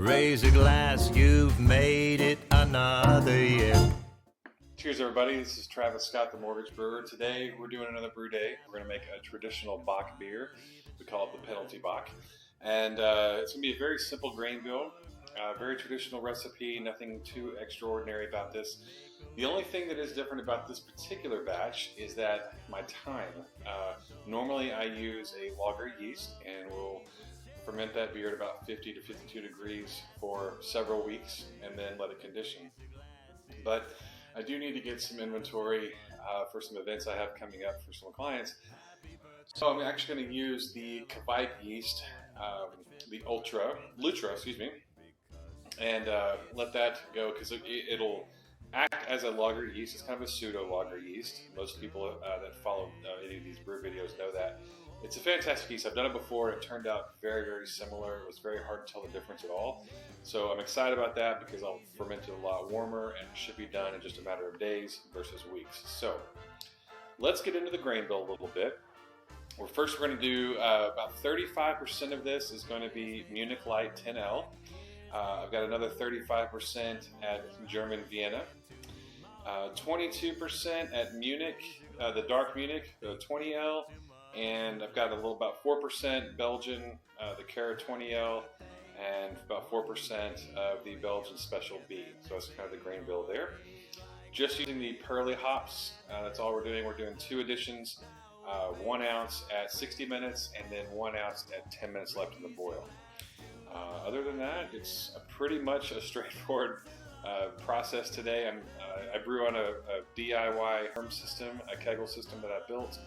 Raise a glass, you've made it another year. Cheers everybody, this is Travis Scott, the Mortgage Brewer. Today we're doing another brew day. We're going to make a traditional Bock beer. We call it the Penalty Bock. And it's going to be a very simple grain bill, very traditional recipe, nothing too extraordinary about this. The only thing that is different about this particular batch is that my time. Normally I use a lager yeast and we'll ferment that beer at about 50 to 52 degrees for several weeks and then let it condition. But I do need to get some inventory for some events I have coming up for some clients. So I'm actually going to use the Kveik yeast, the Lutra, excuse me, and let that go because it'll act as a lager yeast. It's kind of a pseudo lager yeast. Most people that follow any of these brew videos know that. It's a fantastic yeast. I've done it before and it turned out very, very similar. It was very hard to tell the difference at all. So I'm excited about that because I'll ferment it a lot warmer and it should be done in just a matter of days versus weeks. So let's get into the grain bill a little bit. Well, first we're going to do about 35% of this is going to be Munich Light 10L. I've got another 35% at German Vienna. 22% at Munich, the Dark Munich, the 20L. And I've got a little about 4% Belgian, the Cara 20L, and about 4% of the Belgian Special B. So that's kind of the grain bill there. Just using the Perle hops, that's all we're doing. We're doing 2 additions, 1 ounce at 60 minutes, and then 1 ounce at 10 minutes left in the boil. Other than that, it's pretty much a straightforward process today. I brew on a DIY herm system, a kegel system that I built.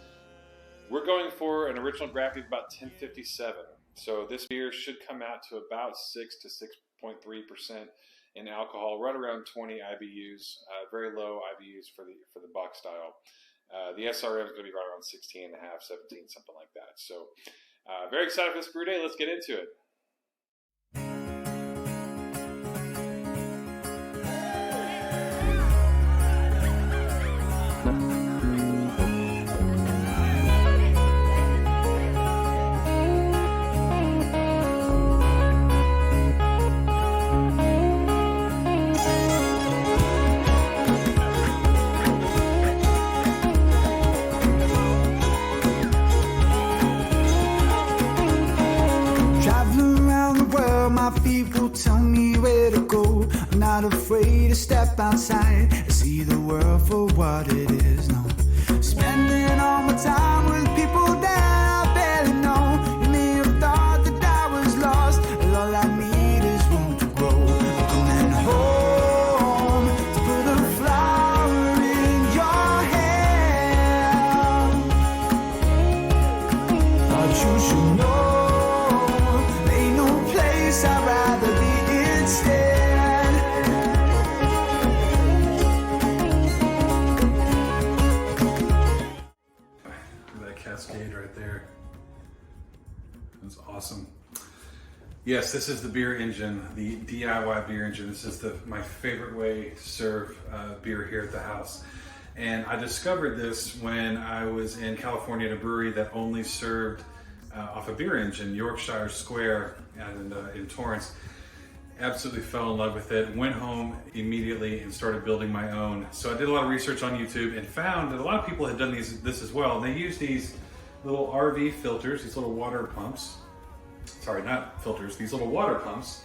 We're going for an original gravity of about 1057. So this beer should come out to about 6 to 6.3% in alcohol, right around 20 IBUs, very low IBUs for the Bock style. The SRM is going to be right around 16 and a half, 17, something like that. So very excited for this brew day. Let's get into it. My feet will tell me where to go. I'm not afraid to step outside and see the world for what it is. No, spending all my time with people that I barely know. You may have thought that I was lost, and all I need is room to grow. I'm coming home to put a flower in your hair. Thought you should know. I'd rather be instead. That cascade right there. That's awesome. Yes, this is the beer engine, the DIY beer engine. This is my favorite way to serve beer here at the house. And I discovered this when I was in California at a brewery that only served off a beer engine, Yorkshire Square in Torrance. Absolutely fell in love with it. Went home immediately and started building my own. So I did a lot of research on YouTube and found that a lot of people had done this as well. They use these little RV filters, these little water pumps. Sorry, not filters, these little water pumps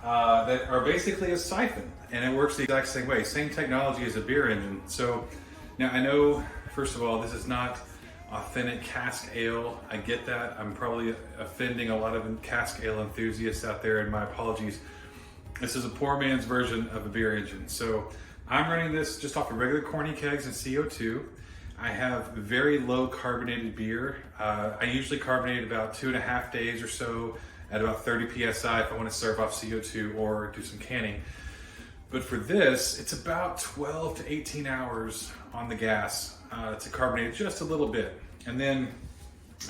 that are basically a siphon. And it works the exact same way. Same technology as a beer engine. So now I know, first of all, this is not authentic cask ale. I get that. I'm probably offending a lot of cask ale enthusiasts out there, and my apologies. This is a poor man's version of a beer engine. So I'm running this just off of regular corny kegs and CO2. I have very low carbonated beer. I usually carbonate about 2.5 days or so at about 30 PSI if I want to serve off CO2 or do some canning. But for this, it's about 12 to 18 hours on the gas to carbonate just a little bit. And then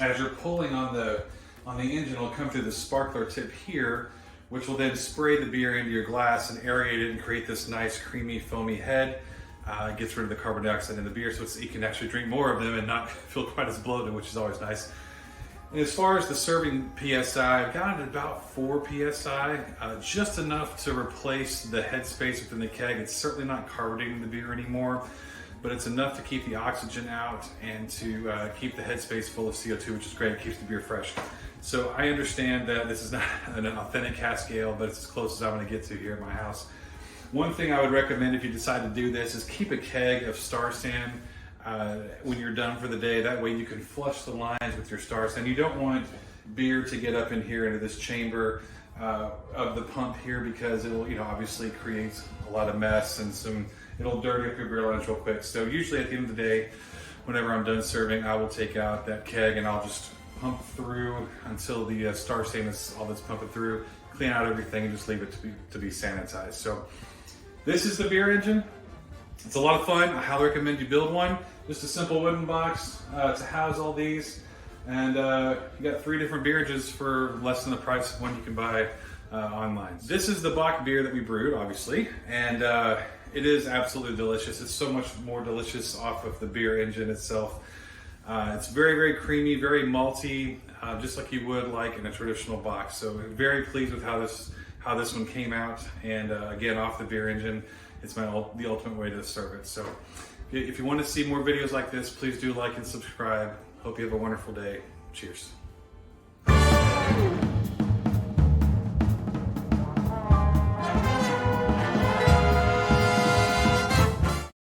as you're pulling on the engine, it'll come through the sparkler tip here, which will then spray the beer into your glass and aerate it and create this nice creamy foamy head. It gets rid of the carbon dioxide in the beer so you can actually drink more of them and not feel quite as bloated, which is always nice. And as far as the serving PSI, I've got it at about 4 PSI, just enough to replace the headspace within the keg. It's certainly not carbonating the beer anymore, but it's enough to keep the oxygen out and to keep the headspace full of CO2, which is great. It keeps the beer fresh. So I understand that this is not an authentic cask ale, but it's as close as I'm going to get to here at my house. One thing I would recommend if you decide to do this is keep a keg of Star San when you're done for the day. That way you can flush the lines with your Star San. You don't want beer to get up in here into this chamber of the pump here, because it'll, obviously creates a lot of mess and it'll dirty up your beer lines real quick. So usually at the end of the day, whenever I'm done serving, I will take out that keg and I'll just pump through until the Star San is all that's pumping through, clean out everything, and just leave it to be sanitized. So this is the beer engine. It's a lot of fun. I highly recommend you build one. Just a simple wooden box to house all these. And you got 3 different beer engines for less than the price of one you can buy online. This is the Bock beer that we brewed, obviously, and it is absolutely delicious. It's so much more delicious off of the beer engine itself. It's very, very creamy, very malty, just like you would like in a traditional Bock. So very pleased with how this one came out. And again, off the beer engine, it's the ultimate way to serve it. So if you want to see more videos like this, please do like and subscribe. Hope you have a wonderful day. Cheers.